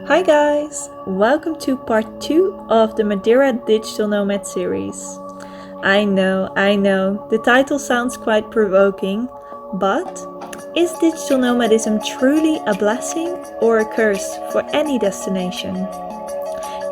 Hi guys! Welcome to part 2 of the Madeira Digital Nomad series. I know, the title sounds quite provoking, but is digital nomadism truly a blessing or a curse for any destination?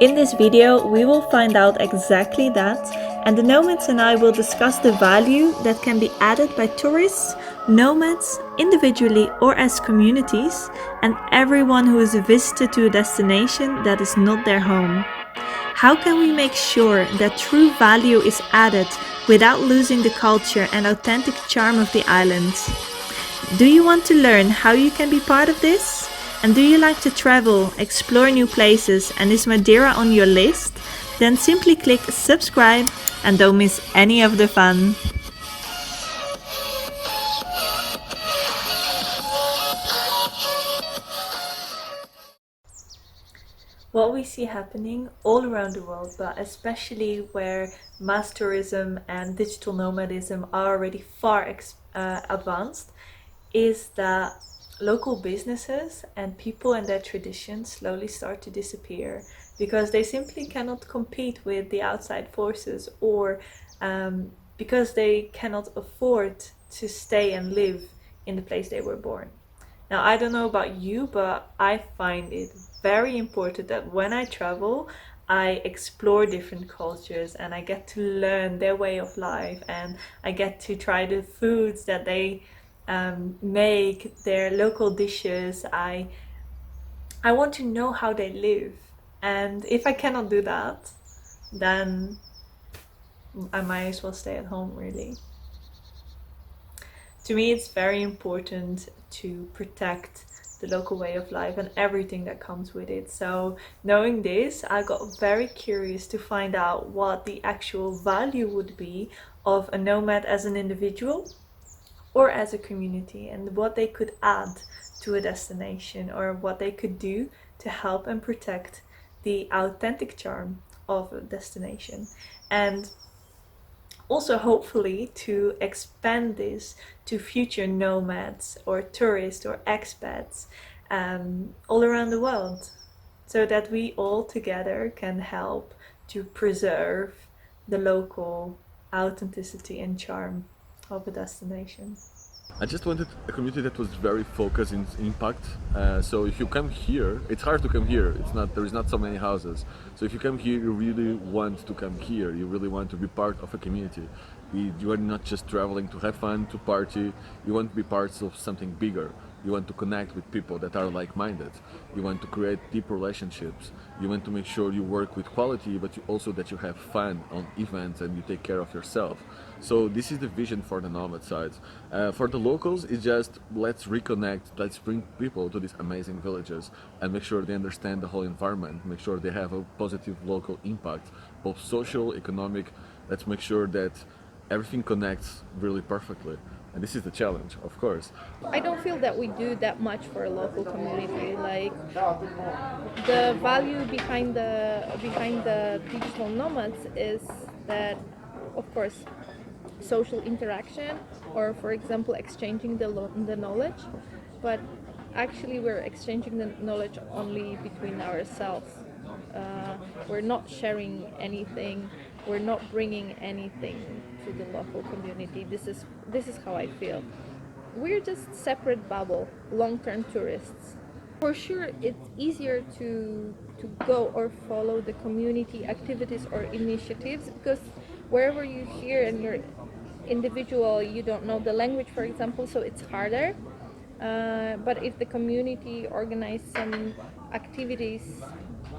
In this video, we will find out exactly that, and the nomads and I will discuss the value that can be added by tourists, nomads, individually or as communities, and everyone who is a visitor to a destination that is not their home. How can we make sure that true value is added without losing the culture and authentic charm of the islands? Do you want to learn how you can be part of this? And do you like to travel, explore new places, and is Madeira on your list? Then simply click subscribe and don't miss any of the fun. What we see happening all around the world, but especially where mass tourism and digital nomadism are already far advanced, is that local businesses and people and their traditions slowly start to disappear because they simply cannot compete with the outside forces, or because they cannot afford to stay and live in the place they were born. Now, I don't know about you, but I find it very important that when I travel, I explore different cultures and I get to learn their way of life, and I get to try the foods that they make, their local dishes. I want to know how they live, and if I cannot do that, then I might as well stay at home, really. To me, it's very important to protect the local way of life and everything that comes with it. So knowing this, I got very curious to find out what the actual value would be of a nomad as an individual or as a community, and what they could add to a destination, or what they could do to help and protect the authentic charm of a destination. And also hopefully to expand this to future nomads or tourists or expats all around the world, so that we all together can help to preserve the local authenticity and charm of a destination. I just wanted a community that was very focused in impact. So if you come here, it's hard to come here. There is not so many houses. So if you come here, you really want to come here. You really want to be part of a community. You are not just traveling to have fun, to party. You want to be part of something bigger. You want to connect with people that are like-minded. You want to create deep relationships. You want to make sure you work with quality, but also that you have fun on events and you take care of yourself. So this is the vision for the nomad side. For the locals, it's just let's reconnect, let's bring people to these amazing villages and make sure they understand the whole environment, make sure they have a positive local impact, both social, economic. Let's make sure that everything connects really perfectly. And this is the challenge, of course. I don't feel that we do that much for a local community. Like the value behind the digital nomads is that, of course, social interaction, or for example exchanging the knowledge, but actually we're exchanging the knowledge only between ourselves. We're not sharing anything, we're not bringing anything to the local community. This is how I feel. We're just separate bubble, long-term tourists. For sure it's easier to go or follow the community activities or initiatives, because wherever you hear and you're individual, you don't know the language, for example, so it's harder. But if the community organize some activities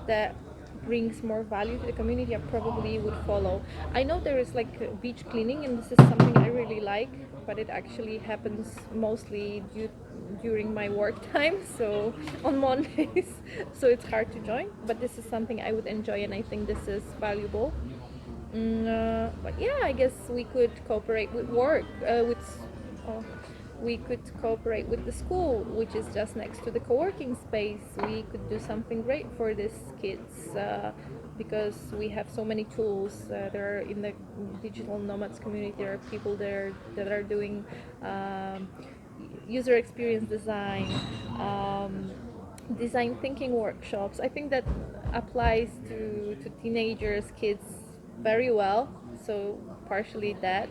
that brings more value to the community, I probably would follow. I know there is like beach cleaning, and this is something I really like, but it actually happens mostly during my work time, so on Mondays, so it's hard to join. But this is something I would enjoy, and I think this is valuable. But yeah, I guess we could cooperate with work, we could cooperate with the school, which is just next to the co-working space. We could do something great for these kids, because we have so many tools. There are, in the digital nomads community, there are people there that are doing user experience design, design thinking workshops. I think that applies to teenagers, kids very well. So partially that.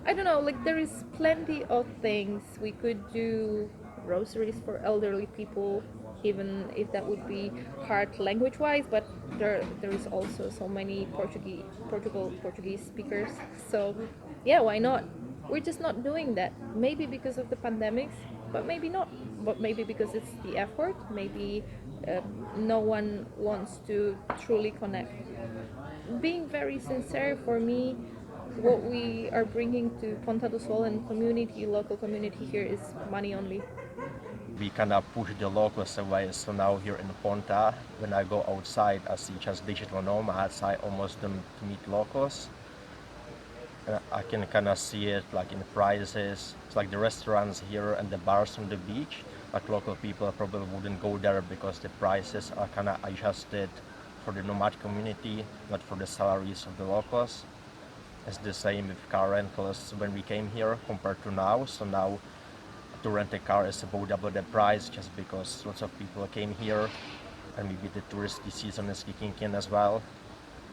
I don't know, like there is plenty of things we could do. Groceries for elderly people, even if that would be hard language wise, but there is also so many Portuguese speakers. So yeah, why not? We're just not doing that. Maybe because of the pandemics, but maybe not. But maybe because it's the effort. Maybe no one wants to truly connect. Being very sincere, for me, what we are bringing to Ponta do Sol and community, local community here, is money only. We kind of push the locals away. So now here in Ponta, when I go outside, I see just digital nomads. I almost don't meet locals. I can kind of see it like in the prices. It's like the restaurants here and the bars on the beach. Like local people probably wouldn't go there because the prices are kind of adjusted for the nomad community, not for the salaries of the locals. It's the same with car rentals when we came here compared to now. So now to rent a car is about double the price just because lots of people came here and maybe the touristy season is kicking in as well.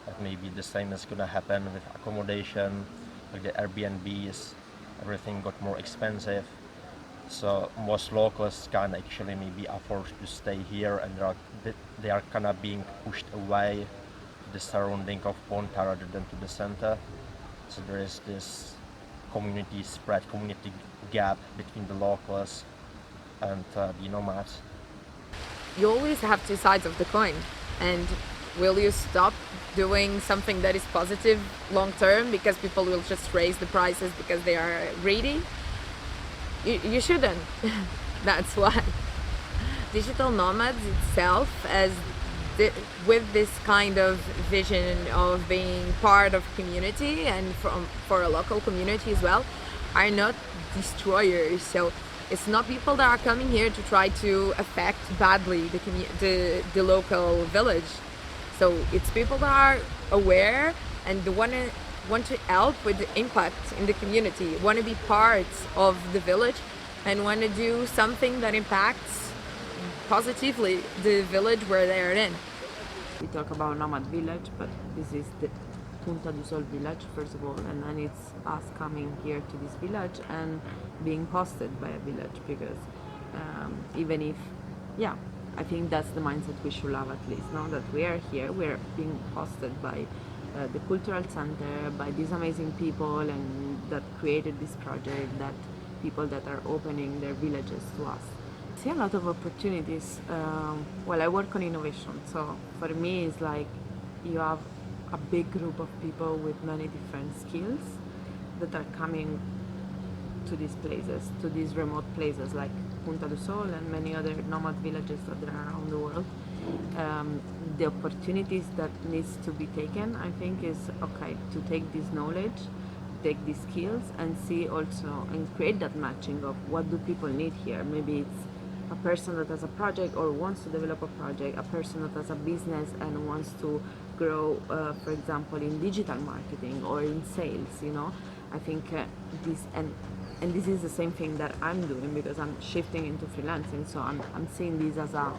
But maybe the same is gonna happen with accommodation, like the Airbnbs, everything got more expensive. So most locals can actually maybe afford to stay here and they are kind of being pushed away to the surrounding of Ponta rather than to the center. So there is this community spread, community gap between the locals and the nomads. You always have two sides of the coin. And will you stop doing something that is positive long term because people will just raise the prices because they are greedy? You shouldn't. That's why digital nomads itself, as with this kind of vision of being part of community and for a local community as well, are not destroyers. So it's not people that are coming here to try to affect badly the local village. So it's people that are aware and want to help with the impact in the community, want to be part of the village, and want to do something that impacts positively the village where they are in. We talk about nomad village, but this is the Punta do Sol village first of all, and then it's us coming here to this village and being hosted by a village because even if, yeah, I think that's the mindset we should have at least, now that we are here, we're being hosted by the cultural center, by these amazing people and that created this project, that people that are opening their villages to us. I see a lot of opportunities. Well, I work on innovation, so for me it's like you have a big group of people with many different skills that are coming to these places, to these remote places like Punta do Sol and many other nomad villages that there are around the world. The opportunities that needs to be taken, I think, is okay to take this knowledge, take these skills, and see also and create that matching of what do people need here. Maybe it's a person that has a project or wants to develop a project, a person that has a business and wants to grow, for example, in digital marketing or in sales. You know, I think this and this is the same thing that I'm doing because I'm shifting into freelancing. So I'm seeing this as a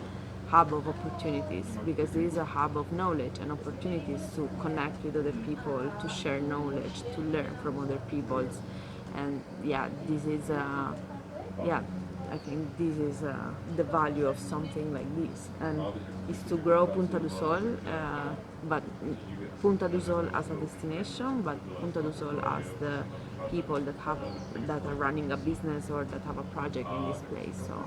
hub of opportunities because there is a hub of knowledge and opportunities to connect with other people, to share knowledge, to learn from other people's, and yeah, this is yeah, I think this is the value of something like this, and is to grow Punta do Sol, but Punta do Sol as a destination, but Punta do Sol as the people that are running a business or that have a project in this place. So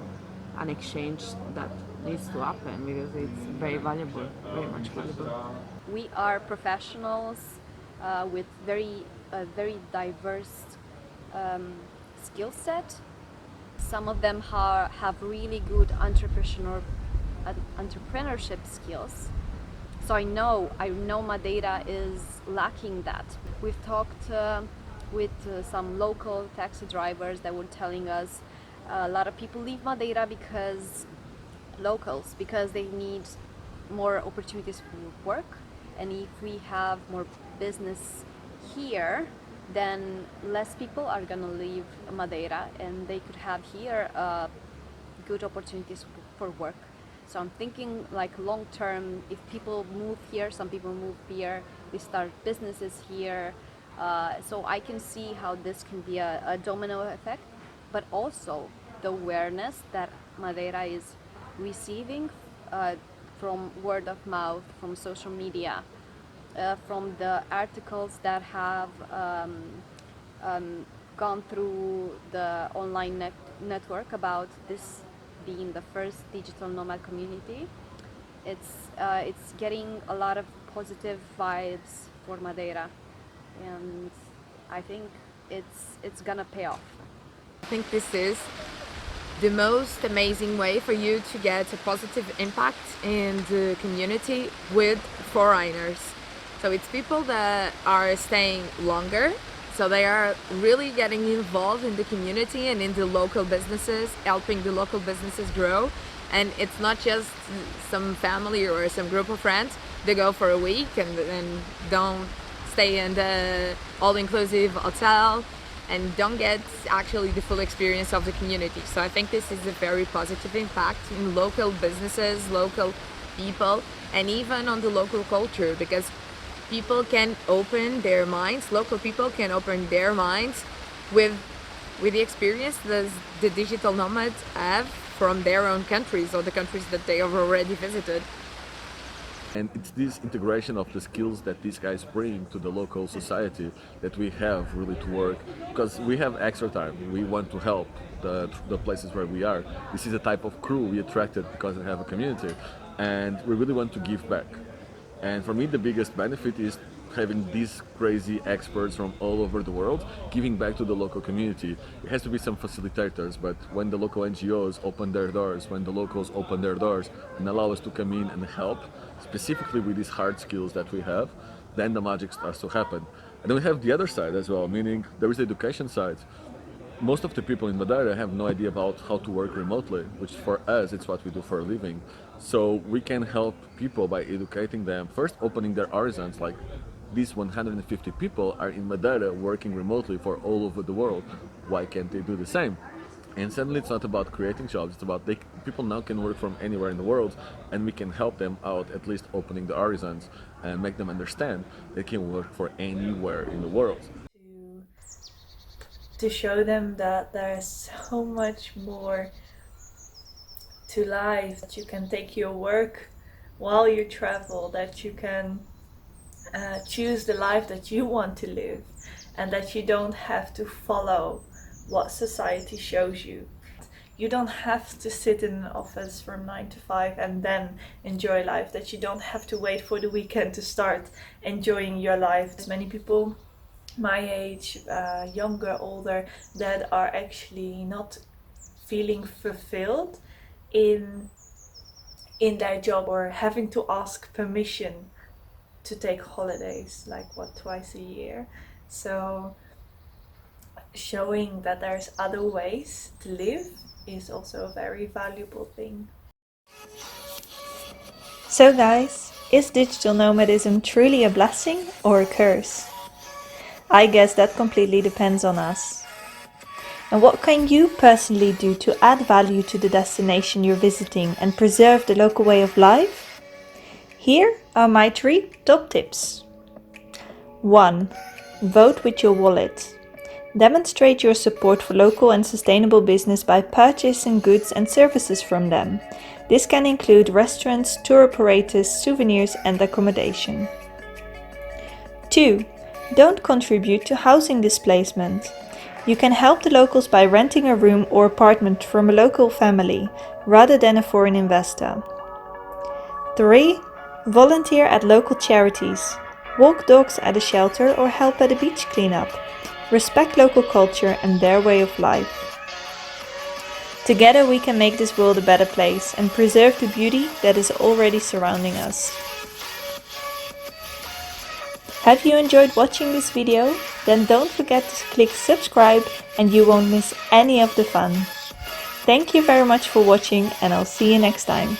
an exchange that needs to happen because it's very valuable, very much valuable. We are professionals with very diverse skill set. Some of them have really good entrepreneurship skills. So I know Madeira is lacking that. We've talked with some local taxi drivers that were telling us a lot of people leave Madeira because they need more opportunities for work, and if we have more business here, then less people are gonna leave Madeira and they could have here good opportunities for work. So I'm thinking like long term, if people move here, some people move here, they start businesses here. So I can see how this can be a domino effect, but also the awareness that Madeira is receiving from word of mouth, from social media, from the articles that have gone through the online network about this being the first digital nomad community. It's getting a lot of positive vibes for Madeira, and I think it's gonna pay off. I think this is the most amazing way for you to get a positive impact in the community with foreigners. So it's people that are staying longer, so they are really getting involved in the community and in the local businesses, helping the local businesses grow. And it's not just some family or some group of friends. They go for a week and don't stay in the all-inclusive hotel and don't get actually the full experience of the community. So I think this is a very positive impact in local businesses, local people, and even on the local culture, because people can open their minds, local people can open their minds with the experience that the digital nomads have from their own countries or the countries that they have already visited. And it's this integration of the skills that these guys bring to the local society that we have really to work, because we have extra time. We want to help the places where we are. This is a type of crew we attracted because we have a community, and we really want to give back. And for me, the biggest benefit is having these crazy experts from all over the world giving back to the local community. It has to be some facilitators, but when the local NGOs open their doors, when the locals open their doors and allow us to come in and help, specifically with these hard skills that we have, then the magic starts to happen. And then we have the other side as well, meaning there is the education side. Most of the people in Madeira have no idea about how to work remotely, which for us, it's what we do for a living. So we can help people by educating them, first opening their horizons, like these 150 people are in Madeira working remotely for all over the world. Why can't they do the same? And suddenly it's not about creating jobs, it's about people now can work from anywhere in the world, and we can help them out, at least opening the horizons and make them understand they can work for anywhere in the world. To show them that there's so much more to life, that you can take your work while you travel, that you can choose the life that you want to live, and that you don't have to follow what society shows you. You don't have to sit in an office from 9 to 5 and then enjoy life, that you don't have to wait for the weekend to start enjoying your life. There's many people my age, younger, older, that are actually not feeling fulfilled in their job, or having to ask permission to take holidays, like twice a year. So showing that there's other ways to live is also a very valuable thing. So guys, is digital nomadism truly a blessing or a curse? I guess that completely depends on us. And what can you personally do to add value to the destination you're visiting and preserve the local way of life? Here are my 3 top tips. 1. Vote with your wallet. Demonstrate your support for local and sustainable business by purchasing goods and services from them. This can include restaurants, tour operators, souvenirs, and accommodation. 2. Don't contribute to housing displacement. You can help the locals by renting a room or apartment from a local family rather than a foreign investor. 3. Volunteer at local charities. Walk dogs at a shelter or help at a beach cleanup. Respect local culture and their way of life. Together we can make this world a better place and preserve the beauty that is already surrounding us. Have you enjoyed watching this video? Then don't forget to click subscribe and you won't miss any of the fun. Thank you very much for watching, and I'll see you next time.